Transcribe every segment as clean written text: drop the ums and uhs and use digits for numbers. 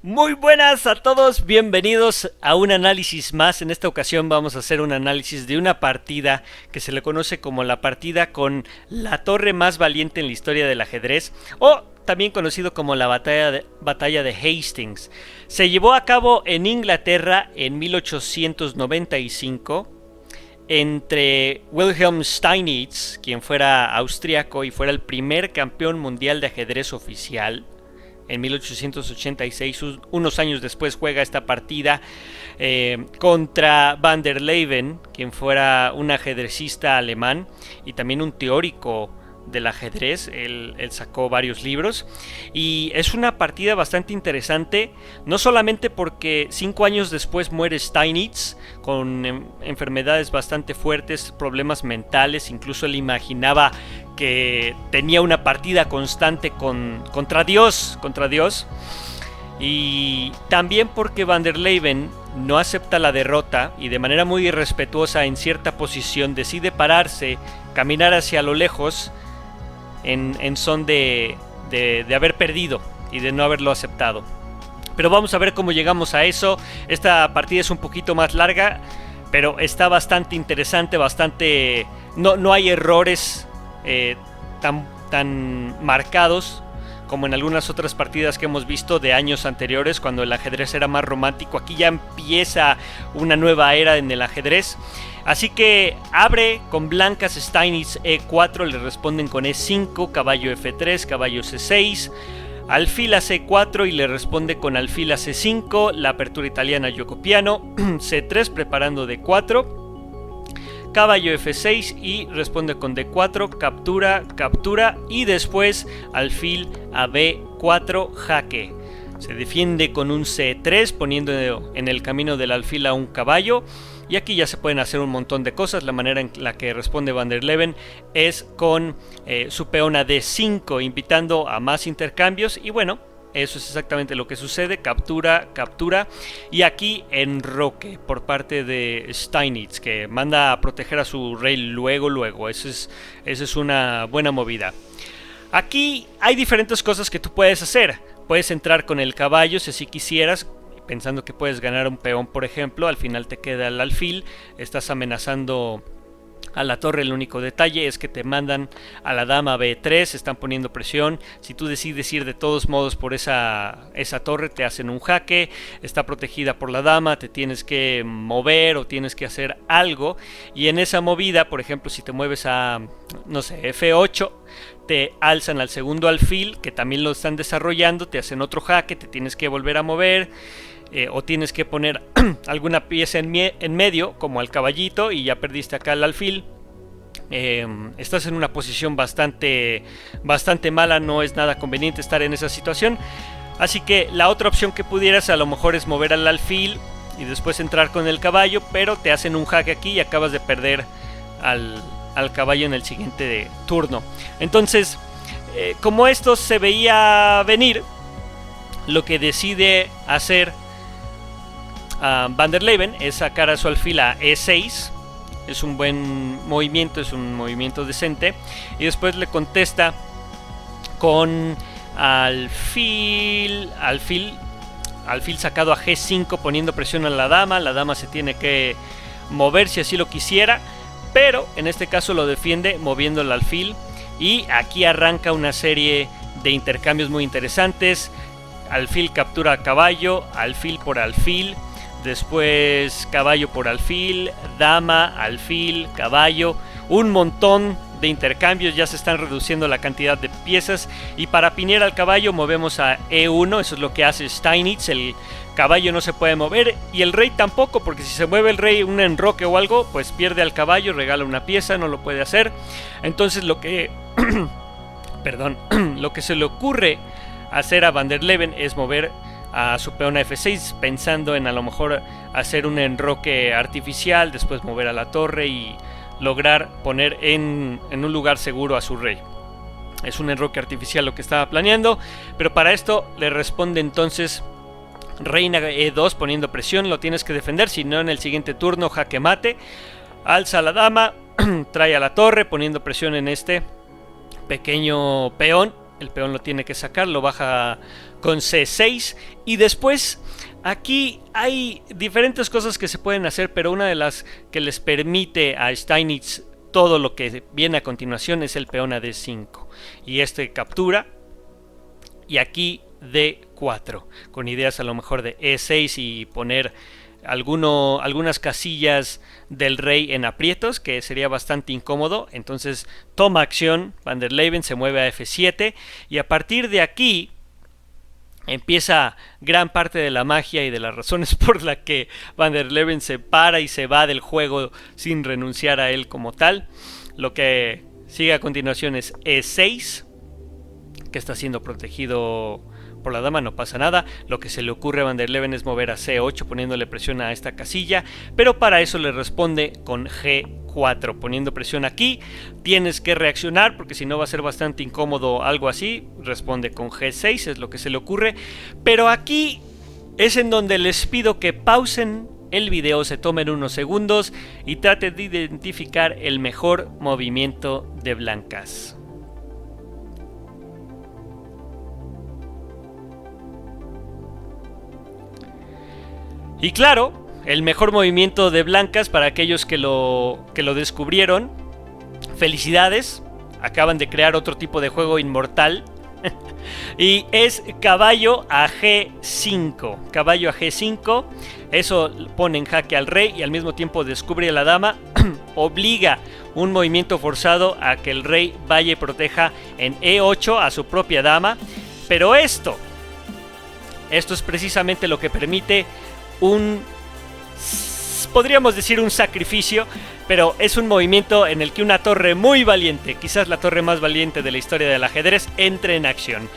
Muy buenas a todos, bienvenidos a un análisis más. En esta ocasión vamos a hacer un análisis de una partida que se le conoce como la partida con la torre más valiente en la historia del ajedrez, o también conocido como la batalla de Hastings. Se llevó a cabo en Inglaterra en 1895 entre Wilhelm Steinitz, quien fuera austriaco y fuera el primer campeón mundial de ajedrez oficial. En 1886, unos años después, juega esta partida contra Van der Leeuwen, quien fuera un ajedrecista alemán y también un teórico del ajedrez. Él sacó varios libros y es una partida bastante interesante, no solamente porque 5 años después muere Steinitz con enfermedades bastante fuertes, problemas mentales, incluso él imaginaba que tenía una partida constante contra Dios, y también porque Van der Leeuwen no acepta la derrota y de manera muy irrespetuosa en cierta posición decide pararse, caminar hacia lo lejos en son de haber perdido y de no haberlo aceptado. Pero vamos a ver cómo llegamos a eso. Esta partida es un poquito más larga, pero está bastante interesante, no hay errores tan marcados como en algunas otras partidas que hemos visto de años anteriores, cuando el ajedrez era más romántico. Aquí ya empieza una nueva era en el ajedrez. Así que abre con blancas Steinitz E4, le responden con E5, caballo F3, caballo C6, alfil a C4 y le responde con alfil a C5, la apertura italiana Jocopiano, C3 preparando D4, caballo F6 y responde con D4, captura y después alfil a B4, jaque. Se defiende con un C3 poniendo en el camino del alfil a un caballo. Y aquí ya se pueden hacer un montón de cosas. La manera en la que responde Van der Leeuwen es con su peón a D5, invitando a más intercambios. Y bueno, eso es exactamente lo que sucede. Captura. Y aquí enroque por parte de Steinitz, que manda a proteger a su rey luego. Eso es una buena movida. Aquí hay diferentes cosas que tú puedes hacer. Puedes entrar con el caballo si así quisieras, pensando que puedes ganar un peón, por ejemplo. Al final te queda el alfil, estás amenazando a la torre. El único detalle es que te mandan a la dama B3, están poniendo presión. Si tú decides ir de todos modos por esa torre, te hacen un jaque, está protegida por la dama, te tienes que mover o tienes que hacer algo. Y en esa movida, por ejemplo, si te mueves a, no sé, F8, te alzan al segundo alfil, que también lo están desarrollando, te hacen otro jaque, te tienes que volver a mover. O tienes que poner alguna pieza en medio, como al caballito, y ya perdiste acá el alfil. Estás en una posición bastante mala, no es nada conveniente estar en esa situación. Así que la otra opción que pudieras a lo mejor es mover al alfil y después entrar con el caballo, pero te hacen un jaque aquí y acabas de perder al caballo en el siguiente turno. Entonces, como esto se veía venir, lo que decide hacer Van der Leeuwen es sacar a su alfil a E6. Es un buen movimiento, es un movimiento decente. Y después le contesta con alfil sacado a G5, poniendo presión a la dama. La dama se tiene que mover si así lo quisiera, pero en este caso lo defiende moviendo el alfil. Y aquí arranca una serie de intercambios muy interesantes. Alfil captura a caballo, alfil por alfil, después caballo por alfil, dama, alfil, caballo, un montón de intercambios. Ya se están reduciendo la cantidad de piezas y para pinear al caballo movemos a E1, eso es lo que hace Steinitz. El caballo no se puede mover y el rey tampoco, porque si se mueve el rey un enroque o algo, pues pierde al caballo, regala una pieza, no lo puede hacer. Entonces lo que lo que se le ocurre hacer a Van der Leeuwen es mover a su peón a F6, pensando en a lo mejor hacer un enroque artificial, después mover a la torre y lograr poner en un lugar seguro a su rey. Es un enroque artificial lo que estaba planeando, pero para esto le responde entonces reina E2 poniendo presión. Lo tienes que defender, si no en el siguiente turno jaque mate. Alza a la dama, trae a la torre poniendo presión en este pequeño peón el peón lo tiene que sacar, lo baja con C6 y después aquí hay diferentes cosas que se pueden hacer, pero una de las que les permite a Steinitz todo lo que viene a continuación es el peón a D5 y este captura y aquí D4 con ideas a lo mejor de E6 y poner algunas casillas del rey en aprietos, que sería bastante incómodo. Entonces toma acción, Van der Leyen se mueve a F7 y a partir de aquí empieza gran parte de la magia y de las razones por las que Van der Leyen se para y se va del juego sin renunciar a él como tal. Lo que sigue a continuación es E6, que está siendo protegido por la dama, no pasa nada. Lo que se le ocurre a Van der Leyen es mover a C8 poniéndole presión a esta casilla, pero para eso le responde con G4 poniendo presión aquí. Tienes que reaccionar porque si no va a ser bastante incómodo algo así. Responde con G6, es lo que se le ocurre, pero aquí es en donde les pido que pausen el video, se tomen unos segundos y traten de identificar el mejor movimiento de blancas. Y claro, el mejor movimiento de blancas para aquellos que lo descubrieron, felicidades, acaban de crear otro tipo de juego inmortal. Y es caballo a G5. Caballo a G5. Eso pone en jaque al rey y al mismo tiempo descubre a la dama. Obliga un movimiento forzado a que el rey vaya y proteja en E8 a su propia dama. Pero esto es precisamente lo que permite podríamos decir un sacrificio, pero es un movimiento en el que una torre muy valiente, quizás la torre más valiente de la historia del ajedrez, entra en acción.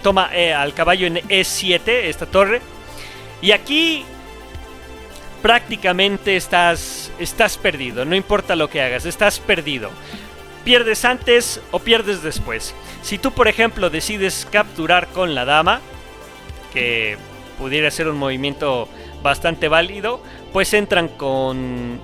Toma al caballo en E7 esta torre, y aquí prácticamente estás perdido, no importa lo que hagas, estás perdido. Pierdes antes o pierdes después. Si tú, por ejemplo, decides capturar con la dama, que pudiera ser un movimiento bastante válido, pues entran con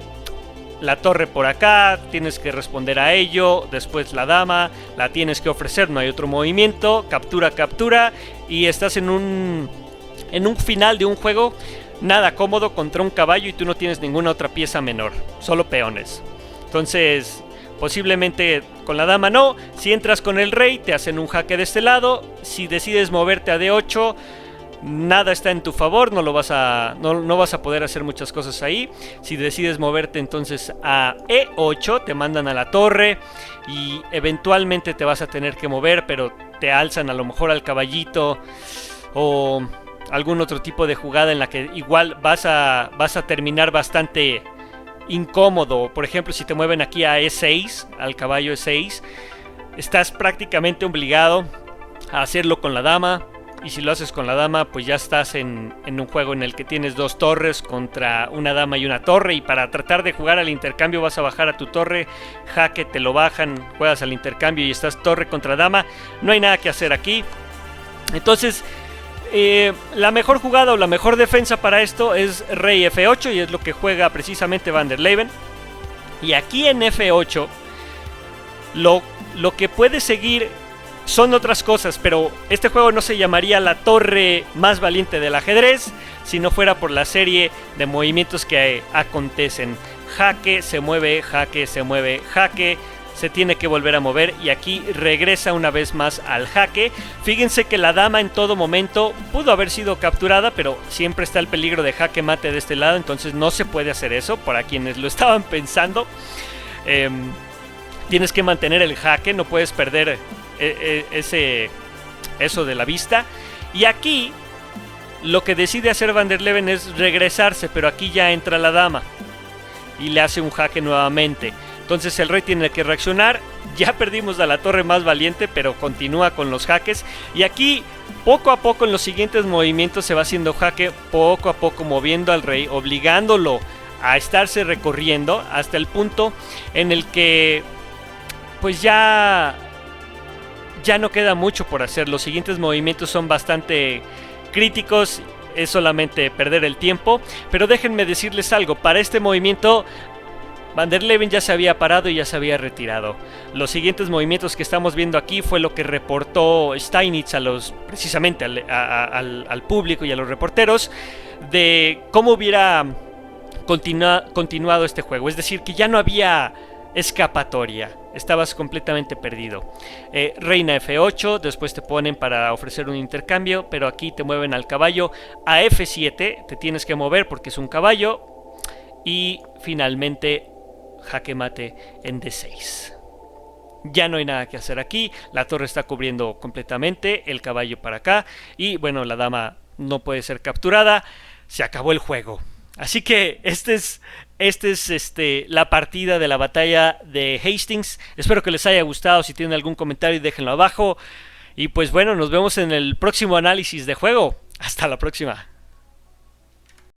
la torre por acá, tienes que responder a ello, después la dama, la tienes que ofrecer, no hay otro movimiento, captura, y estás en un final de un juego nada cómodo contra un caballo y tú no tienes ninguna otra pieza menor, solo peones. Entonces, posiblemente con la dama no, si entras con el rey te hacen un jaque de este lado, si decides moverte a D8, nada está en tu favor, no vas a poder hacer muchas cosas ahí. Si decides moverte entonces a E8, te mandan a la torre y eventualmente te vas a tener que mover, pero te alzan a lo mejor al caballito o algún otro tipo de jugada en la que igual vas a terminar bastante incómodo. Por ejemplo, si te mueven aquí a E6, al caballo E6, estás prácticamente obligado a hacerlo con la dama. Y si lo haces con la dama, pues ya estás en un juego en el que tienes dos torres contra una dama y una torre. Y para tratar de jugar al intercambio vas a bajar a tu torre, jaque, te lo bajan, juegas al intercambio y estás torre contra dama. No hay nada que hacer aquí. Entonces, la mejor jugada o la mejor defensa para esto es rey F8 y es lo que juega precisamente Van der Leyen. Y aquí en F8, lo que puede seguir son otras cosas, pero este juego no se llamaría la torre más valiente del ajedrez si no fuera por la serie de movimientos que acontecen. Jaque, se mueve, jaque, se mueve, jaque, se tiene que volver a mover y aquí regresa una vez más al jaque. Fíjense que la dama en todo momento pudo haber sido capturada, pero siempre está el peligro de jaque mate de este lado, entonces no se puede hacer eso para quienes lo estaban pensando. Tienes que mantener el jaque, no puedes perder eso de la vista. Y aquí lo que decide hacer Van der Leyen es regresarse, pero aquí ya entra la dama y le hace un jaque nuevamente. Entonces el rey tiene que reaccionar. Ya perdimos a la torre más valiente, pero continúa con los jaques. Y aquí poco a poco en los siguientes movimientos se va haciendo jaque, poco a poco moviendo al rey, obligándolo a estarse recorriendo hasta el punto en el que pues ya no queda mucho por hacer. Los siguientes movimientos son bastante críticos, es solamente perder el tiempo. Pero déjenme decirles algo, para este movimiento Van der Leyen ya se había parado y ya se había retirado. Los siguientes movimientos que estamos viendo aquí fue lo que reportó Steinitz precisamente al público y a los reporteros de cómo hubiera continuado este juego. Es decir, que ya no había escapatoria, estabas completamente perdido. Reina F8, después te ponen para ofrecer un intercambio, pero aquí te mueven al caballo a F7, te tienes que mover porque es un caballo, y finalmente jaque mate en D6. Ya no hay nada que hacer aquí, la torre está cubriendo completamente, el caballo para acá, y bueno, la dama no puede ser capturada, se acabó el juego. Así que esta es la partida de la batalla de Hastings. Espero que les haya gustado. Si tienen algún comentario, déjenlo abajo. Y pues bueno, nos vemos en el próximo análisis de juego. Hasta la próxima.